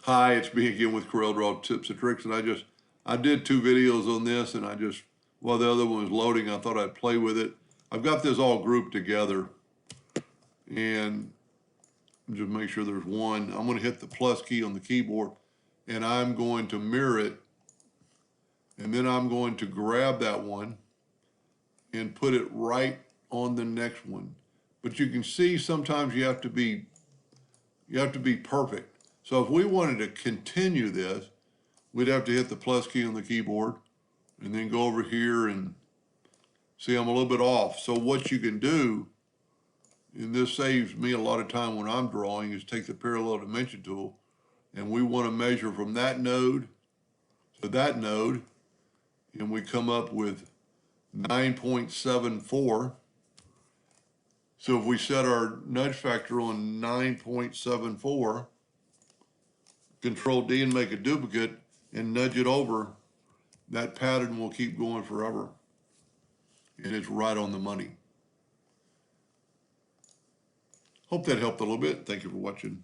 Hi, it's me again with Corel Draw Tips and Tricks, and I did 2 videos on this, and while the other one was loading, I thought I'd play with it. I've got this all grouped together, and just make sure there's one. I'm going to hit the plus key on the keyboard, and I'm going to mirror it, and then I'm going to grab that one and put it right on the next one. But you can see sometimes you have to be perfect. So if we wanted to continue this, we'd have to hit the plus key on the keyboard and then go over here and see I'm a little bit off. So what you can do, and this saves me a lot of time when I'm drawing, is take the parallel dimension tool, and we want to measure from that node to that node, and we come up with 9.74. So if we set our nudge factor on 9.74, Control D and make a duplicate and nudge it over, that pattern will keep going forever. And it's right on the money. Hope that helped a little bit. Thank you for watching.